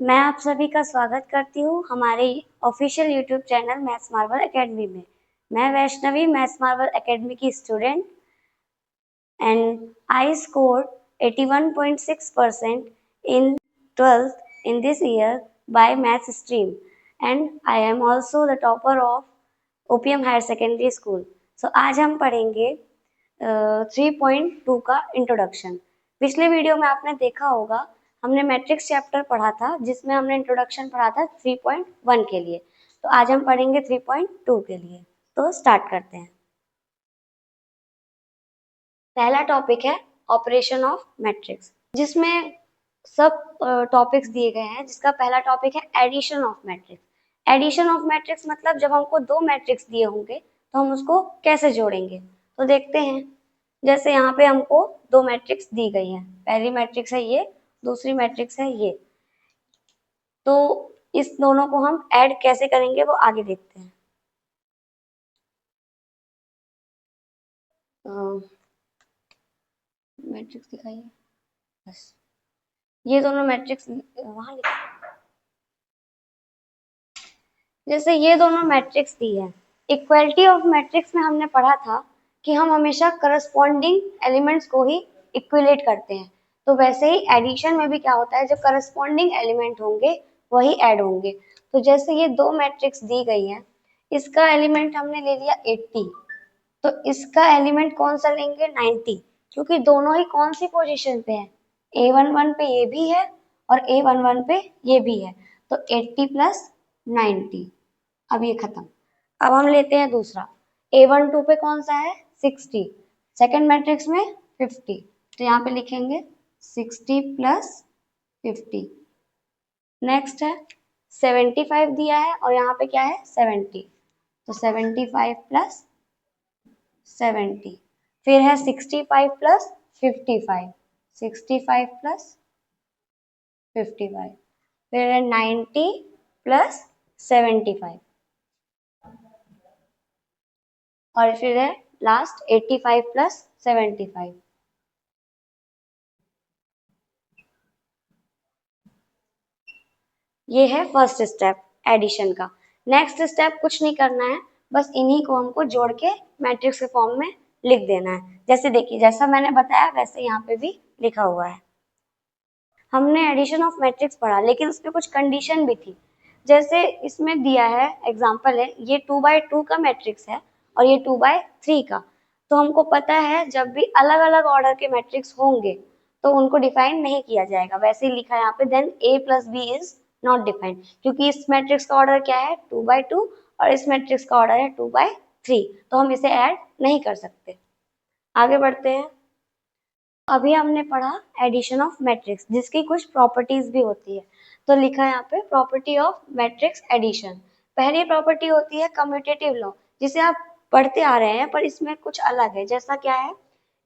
मैं आप सभी का स्वागत करती हूँ हमारे official YouTube channel maths Marvel academy में। मैं वैष्णवी मैथ्स मार्वल एकेडमी की student and I scored 81.6% in 12th in this year by maths stream, and I am also the topper of OPM Higher Secondary School. So आज हम पढ़ेंगे 3.2 का introduction. पिछले video में आपने देखा होगा हमने मैट्रिक्स चैप्टर पढ़ा था जिसमें हमने इंट्रोडक्शन पढ़ा था 3.1 के लिए। तो आज हम पढ़ेंगे 3.2 के लिए। तो स्टार्ट करते हैं। पहला टॉपिक है ऑपरेशन ऑफ मैट्रिक्स, जिसमें सब टॉपिक्स दिए गए हैं। जिसका पहला टॉपिक है addition of matrix. Addition of matrix मतलब जब हमको दो मैट्रिक्स दिए होंगे तो हम उसको कैसे जोड़ेंगे। तो देखते हैं, जैसे यहाँ पे हमको दो मैट्रिक्स दी गई है। पहली मैट्रिक्स है ये, दूसरी मैट्रिक्स है ये। तो इस दोनों को हम ऐड कैसे करेंगे वो आगे देखते हैं। मैट्रिक्स दिखाइए बस। ये दोनों मैट्रिक्स वहां लिखा, जैसे ये दोनों मैट्रिक्स दी है। इक्वलिटी ऑफ मैट्रिक्स में हमने पढ़ा था कि हम हमेशा करस्पॉन्डिंग एलिमेंट्स को ही इक्विलेट करते हैं। तो वैसे ही एडिशन में भी क्या होता है, जो करस्पॉन्डिंग एलिमेंट होंगे वही ऐड होंगे। तो जैसे ये दो मैट्रिक्स दी गई है, इसका एलिमेंट हमने ले लिया 80, तो इसका एलिमेंट कौन सा लेंगे 90, क्योंकि दोनों ही कौन सी पोजीशन पे है, A11 पे ये भी है और A11 पे ये भी है। तो 80 प्लस 90, अब ये खत्म। अब हम लेते हैं दूसरा, A12 पे कौन सा है 60, सेकेंड मैट्रिक्स में 50, तो यहाँ पे लिखेंगे 60 प्लस 50। नेक्स्ट है 75 दिया है और यहाँ पे क्या है 70, तो 75 प्लस 70। फिर है 65 प्लस 55, 65 प्लस 55। फिर है 90 प्लस 75 और फिर है लास्ट 85 प्लस 75। ये है फर्स्ट स्टेप एडिशन का। नेक्स्ट स्टेप कुछ नहीं करना है, बस इन्हीं को हमको जोड़ के मैट्रिक्स के फॉर्म में लिख देना है। जैसे देखिए, जैसा मैंने बताया वैसे यहाँ पे भी लिखा हुआ है। हमने एडिशन ऑफ मैट्रिक्स पढ़ा, लेकिन उसमें कुछ कंडीशन भी थी। जैसे इसमें दिया है, एग्जाम्पल है, ये 2/2 का मैट्रिक्स है और ये 2/3 का। तो हमको पता है जब भी अलग अलग ऑर्डर के मैट्रिक्स होंगे तो उनको डिफाइन नहीं किया जाएगा। वैसे ही लिखा है यहाँ पे, then A plus B is not defined, क्योंकि इस मैट्रिक्स का ऑर्डर क्या है 2/2 और इस मैट्रिक्स का ऑर्डर है 2/3, तो हम इसे ऐड नहीं कर सकते। आगे बढ़ते हैं। अभी हमने पढ़ा एडिशन ऑफ मैट्रिक्स, जिसकी कुछ प्रॉपर्टीज भी होती है। तो लिखा है यहाँ पे प्रॉपर्टी ऑफ मैट्रिक्स एडिशन। पहली प्रॉपर्टी होती है कम्यूटेटिव लॉ, जिसे आप पढ़ते आ रहे हैं पर इसमें कुछ अलग है। जैसा क्या है,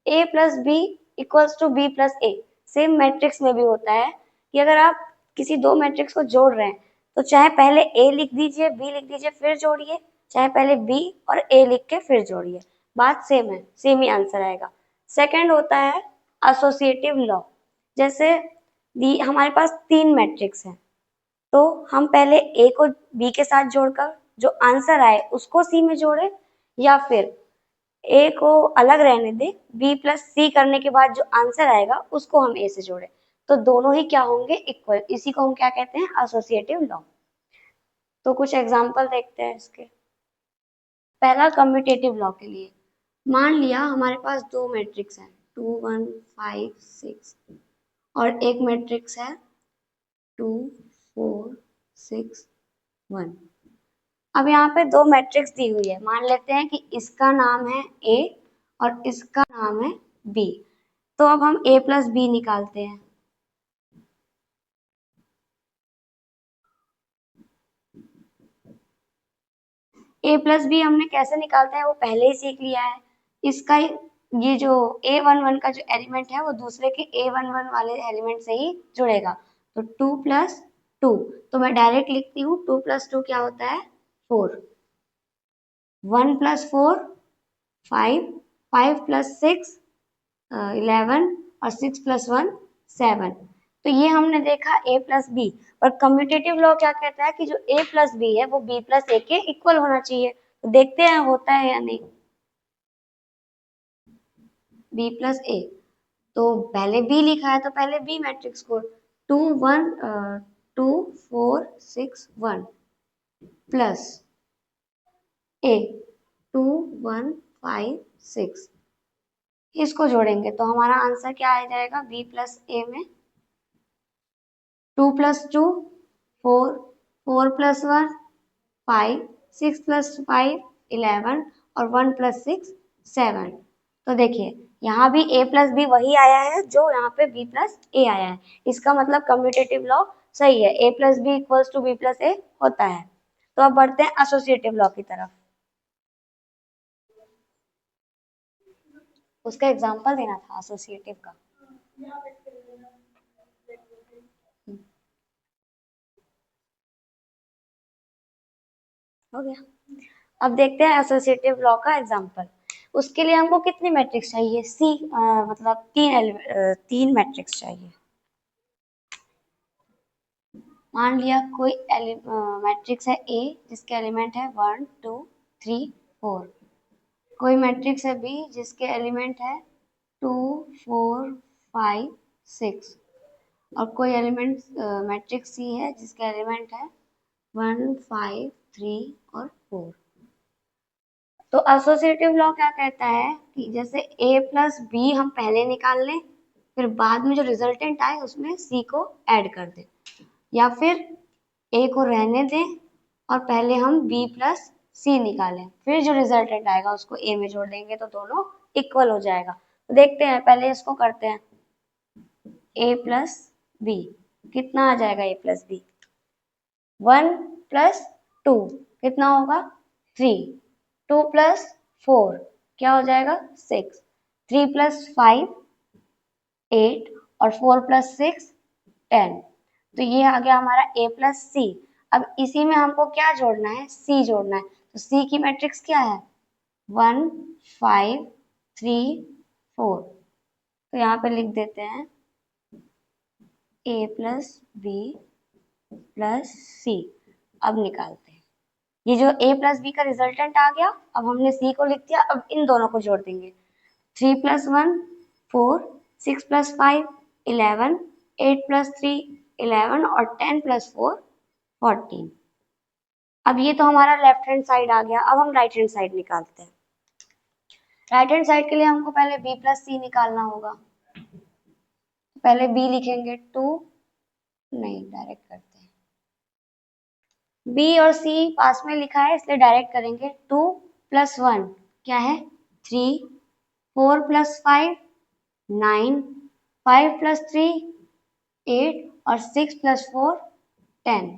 A plus B equals to B plus A. Same matrix में भी होता है कि अगर आप किसी दो मैट्रिक्स को जोड़ रहे हैं तो चाहे पहले A लिख दीजिए, B लिख दीजिए, फिर जोड़िए, चाहे पहले B और A लिख के फिर जोड़िए, बात सेम है, सेम ही आंसर आएगा। सेकंड होता है एसोसिएटिव लॉ। जैसे हमारे पास तीन मैट्रिक्स हैं, तो हम पहले A को B के साथ जोड़कर जो आंसर आए उसको C में जोड़े, या फिर A को अलग रहने दे, B प्लस C करने के बाद जो आंसर आएगा उसको हम A से जोड़े, तो दोनों ही क्या होंगे इक्वल। इसी को हम क्या कहते हैं, एसोसिएटिव लॉ। तो कुछ एग्जांपल देखते हैं इसके। पहला कम्यूटेटिव लॉ के लिए, मान लिया हमारे पास दो मैट्रिक्स हैं 2 1 5 6 और एक मैट्रिक्स है 2 4 6 1। अब यहाँ पे दो मैट्रिक्स दी हुई है, मान लेते हैं कि इसका नाम है A और इसका नाम है B। तो अब हम A प्लस बी निकालते हैं। A प्लस बी हमने कैसे निकालते हैं वो पहले ही सीख लिया है। इसका ये जो A11 का जो एलिमेंट है वो दूसरे के A11 वाले एलिमेंट से ही जुड़ेगा। तो 2 प्लस 2, तो मैं डायरेक्ट लिखती हूँ 2 प्लस 2 क्या होता है 4, 1 प्लस 4 5, 5 प्लस 6 11 और 6 प्लस 1 7। तो ये हमने देखा a प्लस बी, और कम्यूटेटिव लॉ क्या कहता है कि जो a प्लस बी है वो b प्लस ए के इक्वल होना चाहिए। तो देखते हैं होता है या नहीं। b प्लस ए, तो पहले b लिखा है तो पहले b मैट्रिक्स को 2 1 2 4 6 1 प्लस a 2 1 5 6, इसको जोड़ेंगे तो हमारा आंसर क्या आ जाएगा b प्लस ए में 2 प्लस 2 4, 4 प्लस 1 5, 6 प्लस 5 11 और 1 प्लस 6 7। तो देखिए यहाँ भी a प्लस बी वही आया है जो यहाँ पे b प्लस ए आया है। इसका मतलब कम्यूटेटिव लॉ सही है, a plus B equals to B plus A होता है। तो अब बढ़ते हैं एसोसिएटिव लॉ की तरफ। उसका एग्जाम्पल देना था एसोसिएटिव का। हो गया। अब देखते हैं एसोसिएटिव लॉ का एग्जाम्पल। उसके लिए हमको कितनी मैट्रिक्स चाहिए? मतलब तीन मैट्रिक्स चाहिए। मान लिया कोई मैट्रिक्स है A जिसके एलिमेंट है 1 2 3 4, कोई मैट्रिक्स है B जिसके एलिमेंट है 2 4 5 6, और कोई एलिमेंट मैट्रिक्स C है जिसके एलिमेंट है 1 5 3 और 4। तो एसोसिएटिव लॉ क्या कहता है कि जैसे a प्लस बी हम पहले निकाल लें, फिर बाद में जो रिजल्टेंट आए उसमें c को ऐड कर दें, या फिर a को रहने दें और पहले हम b प्लस सी निकालें, फिर जो रिजल्टेंट आएगा उसको a में जोड़ देंगे तो दोनों इक्वल हो जाएगा। तो देखते हैं, पहले इसको करते हैं। a प्लस बी, कितना आ जाएगा a प्लस बी? 1 प्लस 2 कितना होगा? 3, 2 प्लस 4 क्या हो जाएगा? 6, 3 प्लस 5 8 और 4 प्लस 6 10। तो ये आ गया हमारा a प्लस सी। अब इसी में हमको क्या जोड़ना है? c जोड़ना है। तो c की मैट्रिक्स क्या है? 1 5 3 4। तो यहाँ पे लिख देते हैं a प्लस बी प्लस सी। अब निकालते हैं, ये जो a प्लस बी का रिजल्टेंट आ गया, अब हमने c को लिख दिया, अब इन दोनों को जोड़ देंगे। 3 प्लस 1 4, 6 प्लस 5 11, 8 प्लस 3 11 और 10 प्लस 4 14। अब ये तो हमारा लेफ्ट हैंड साइड आ गया। अब हम राइट हैंड साइड निकालते हैं। राइट हैंड साइड के लिए हमको पहले b प्लस सी निकालना होगा। पहले b लिखेंगे 2, नहीं डायरेक्ट करते हैं, b और c पास में लिखा है इसलिए डायरेक्ट करेंगे। 2 प्लस 1 क्या है? 3, 4 प्लस 5 9, 5 प्लस 3 8 और 6 प्लस 4 10।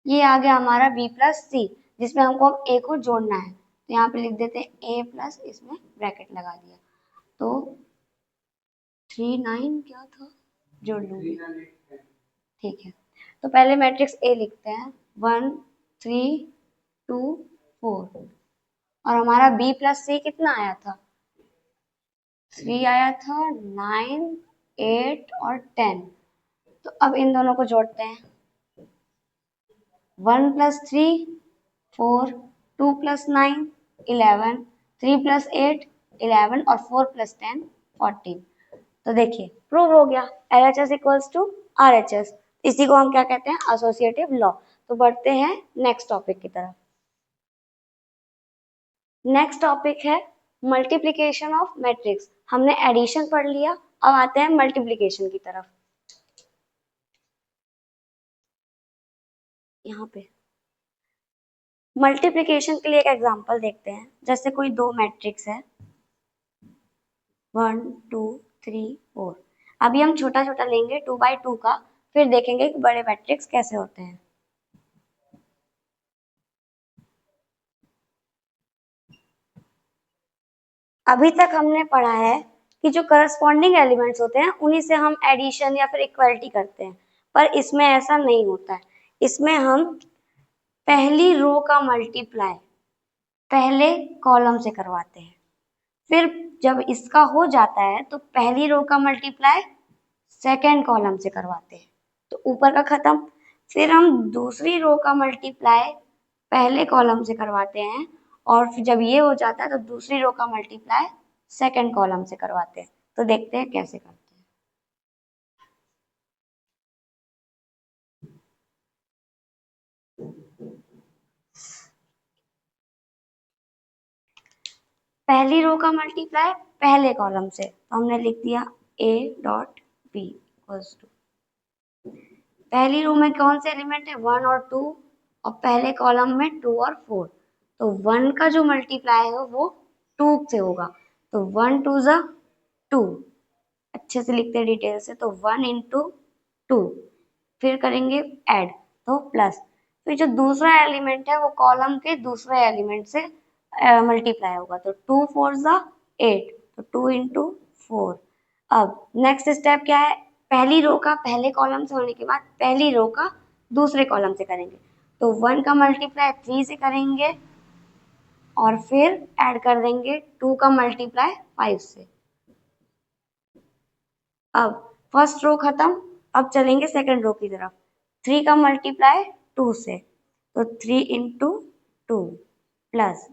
ये आ गया हमारा b प्लस सी, जिसमें हमको अब a को जोड़ना है। तो यहाँ पे लिख देते हैं a प्लस, इसमें ब्रैकेट लगा दिया, तो 3 9 क्या था, जोड़ लूंगी, ठीक है। तो पहले मैट्रिक्स A लिखते हैं 1 3 2 4, और हमारा B प्लस C कितना आया था? 3 आया था, 9 8 और 10। तो अब इन दोनों को जोड़ते हैं। 1 प्लस 3 4, 2 प्लस 9 11, 3 प्लस 8 11 और 4 प्लस 10 14। तो देखिए प्रूव हो गया, LHS इक्वल्स टू RHS। इसी को हम क्या कहते हैं? Associative law. तो बढ़ते हैं नेक्स्ट टॉपिक की तरफ। नेक्स्ट टॉपिक है मल्टीप्लिकेशन ऑफ मैट्रिक्स। हमने एडिशन पढ़ लिया, अब आते हैं मल्टीप्लिकेशन की तरफ। यहाँ पे मल्टीप्लिकेशन के लिए एक एग्जांपल देखते हैं। जैसे कोई दो मैट्रिक्स है 1 2 3 4। अभी हम छोटा छोटा लेंगे 2 बाई 2 का, फिर देखेंगे कि बड़े मैट्रिक्स कैसे होते हैं। अभी तक हमने पढ़ा है कि जो करस्पॉन्डिंग एलिमेंट्स होते हैं उन्हीं से हम एडिशन या फिर इक्वलिटी करते हैं, पर इसमें ऐसा नहीं होता है। इसमें हम पहली रो का मल्टीप्लाई पहले कॉलम से करवाते हैं, फिर जब इसका हो जाता है तो पहली रो का मल्टीप्लाई सेकेंड कॉलम से करवाते हैं। तो ऊपर का खत्म, फिर हम दूसरी रो का मल्टीप्लाई पहले कॉलम से करवाते हैं, और फिर जब ये हो जाता है तो दूसरी रो का मल्टीप्लाई सेकेंड कॉलम से करवाते हैं। तो देखते हैं कैसे करते हैं। पहली रो का मल्टीप्लाई पहले कॉलम से, तो हमने लिख दिया a dot b equals to, पहली रो में कौन से एलिमेंट है 1 और 2, और पहले कॉलम में 2 और 4, तो 1 का जो मल्टीप्लाई है वो 2 से होगा, तो 1 2 जा 2, अच्छे से लिखते हैं डिटेल से, तो 1 इंटू 2, फिर करेंगे ऐड तो प्लस, फिर जो दूसरा एलिमेंट है वो कॉलम के दूसरे एलिमेंट से मल्टीप्लाई होगा, तो 2 4 जा 8, तो 2 इंटू 4। अब नेक्स्ट स्टेप क्या है, पहली रो का पहले कॉलम से होने के बाद पहली रो का दूसरे कॉलम से करेंगे, तो 1 का मल्टीप्लाई 3 से करेंगे और फिर ऐड कर देंगे 2 का मल्टीप्लाई 5 से। अब फर्स्ट रो खत्म, अब चलेंगे सेकंड रो की तरफ, 3 का मल्टीप्लाई 2 से, तो 3 इंटू 2 प्लस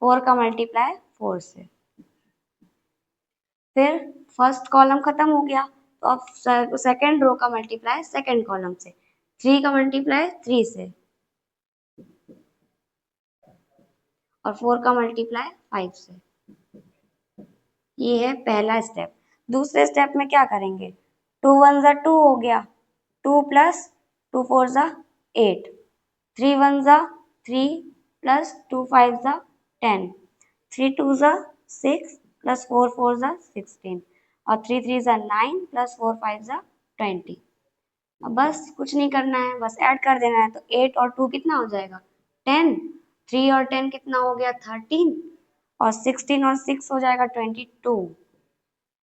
4 का मल्टीप्लाई 4 से, फिर फर्स्ट कॉलम खत्म हो गया, तो अब सेकंड रो का मल्टीप्लाई सेकंड कॉलम से, 3 का मल्टीप्लाई 3 से और 4 का मल्टीप्लाई 5 से। ये है पहला स्टेप। दूसरे स्टेप में क्या करेंगे, 2 1 जा 2 हो गया, 2 प्लस 2 4 जा 8, 3 1 जा 3 प्लस 2 5 जा 10, 3 2 जा 6 प्लस 4 4 जा 16, और 3 3 जा 9 प्लस 4 5 जा 20। अब बस कुछ नहीं करना है, बस ऐड कर देना है, तो 8 और 2 कितना हो जाएगा 10, 3 और 10 कितना हो गया 13, और 16 और 6 हो जाएगा 22,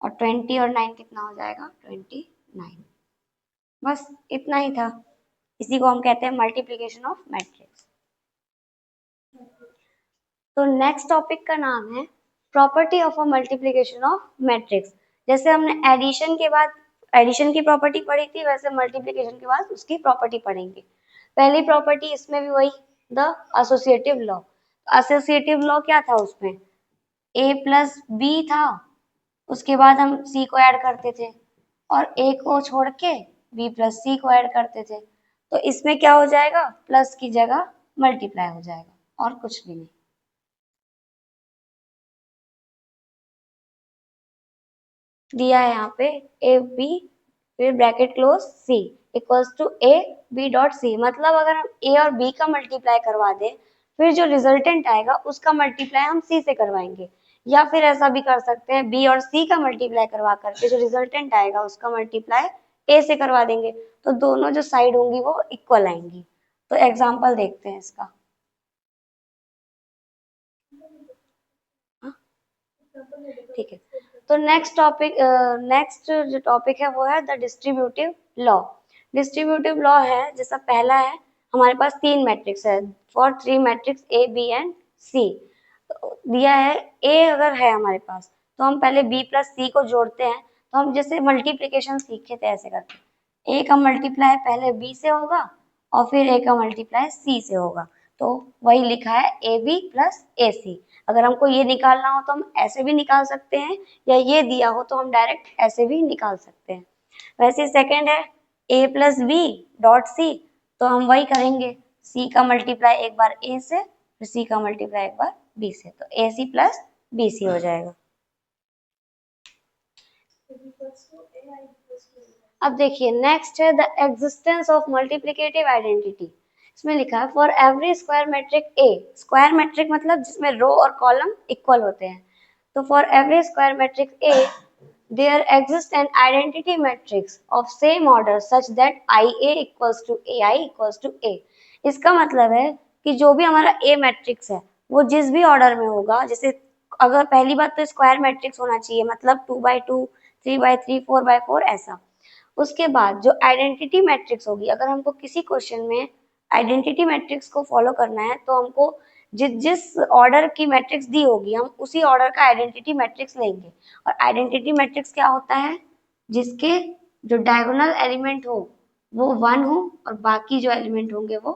और 20 और 9 कितना हो जाएगा 29। बस इतना ही था, इसी को हम कहते हैं मल्टीप्लिकेशन ऑफ मैट्रिक्स। तो नेक्स्ट टॉपिक का नाम है property of a multiplication of matrix. जैसे हमने एडिशन के बाद एडिशन की प्रॉपर्टी पढ़ी थी, वैसे मल्टीप्लिकेशन के बाद उसकी प्रॉपर्टी पढ़ेंगे। पहली प्रॉपर्टी इसमें भी वही, the associative law. Associative law क्या था, उसमें a प्लस बी था, उसके बाद हम c को ऐड करते थे, और a को छोड़ के b प्लस सी को ऐड करते थे, तो इसमें क्या हो जाएगा, प्लस की जगह मल्टीप्लाई हो जाएगा और कुछ भी नहीं। दिया है यहाँ पे ए बी फिर bracket close C equals to A B dot C, मतलब अगर हम ए और बी का मल्टीप्लाई करवा दें, फिर जो रिजल्टेंट आएगा उसका मल्टीप्लाई हम सी से करवाएंगे, या फिर ऐसा भी कर सकते हैं बी और सी का मल्टीप्लाई करवा करके जो रिजल्टेंट आएगा उसका मल्टीप्लाई ए से करवा देंगे, तो दोनों जो साइड होंगी वो इक्वल आएंगी। तो एग्जाम्पल देखते हैं इसका। हाँ? ठीक है, तो नेक्स्ट जो टॉपिक है वो है the distributive law. Distributive law है, जैसा पहला है, हमारे पास 3 मैट्रिक्स है, for 3 matrix A B and C. दिया है ए अगर है हमारे पास, तो हम पहले बी प्लस सी को जोड़ते हैं, तो हम जैसे मल्टीप्लिकेशन सीखे थे ऐसे करते हैं, ए का मल्टीप्लाई पहले बी से होगा और फिर ए का मल्टीप्लाई सी से होगा, तो वही लिखा है ए बी प्लस ए सी। अगर हमको ये निकालना हो तो हम ऐसे भी निकाल सकते हैं, या ये दिया हो तो हम डायरेक्ट ऐसे भी निकाल सकते हैं। वैसे सेकंड है ए प्लस बी डॉट सी, तो हम वही करेंगे, सी का मल्टीप्लाई एक बार ए से, फिर सी का मल्टीप्लाई एक बार बी से, तो ए सी प्लस बी सी हो जाएगा। अब देखिए नेक्स्ट है the existence of multiplicative identity. इसमें लिखा है for every square matrix A, square matrix मतलब जिसमें रो और कॉलम इक्वल होते हैं, तो for every square matrix A there exists an identity matrix of same order such that IA equals to AI equals to A। इसका मतलब है कि जो भी हमारा A मैट्रिक्स है वो जिस भी ऑर्डर में होगा, जैसे अगर पहली बात तो स्क्वायर मैट्रिक्स होना चाहिए, मतलब 2x2 3x3 4x4 ऐसा। उसके बाद जो आइडेंटिटी मैट्रिक्स होगी, अगर हमको किसी क्वेश्चन में आइडेंटिटी मैट्रिक्स को फॉलो करना है तो हमको जिस ऑर्डर की मैट्रिक्स दी होगी हम उसी ऑर्डर का आइडेंटिटी मैट्रिक्स लेंगे। और आइडेंटिटी मैट्रिक्स क्या होता है, जिसके जो डायगोनल एलिमेंट हो वो 1 हो और बाकी जो एलिमेंट होंगे वो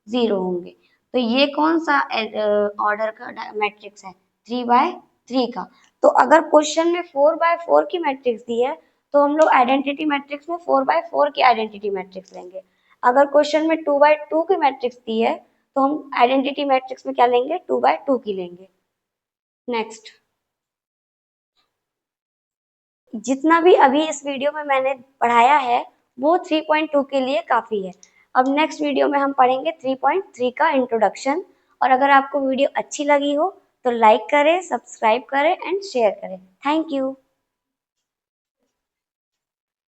0 होंगे। तो ये कौन सा ऑर्डर का मैट्रिक्स है? 3 by 3 का। तो अगर क्वेश्चन में 4 by 4 की मैट्रिक्स दी है तो हम लोग आइडेंटिटी मैट्रिक्स में 4 by 4 की आइडेंटिटी मैट्रिक्स लेंगे। अगर क्वेश्चन में 2 by 2 की मैट्रिक्स दी है तो हम आइडेंटिटी मैट्रिक्स में क्या लेंगे? 2 by 2 की लेंगे। नेक्स्ट, जितना भी अभी इस वीडियो में मैंने पढ़ाया है वो 3.2 के लिए काफी है। अब नेक्स्ट वीडियो में हम पढ़ेंगे 3.3 का इंट्रोडक्शन। और अगर आपको वीडियो अच्छी लगी हो तो लाइक करें, सब्सक्राइब करें एंड शेयर करें। Thank you.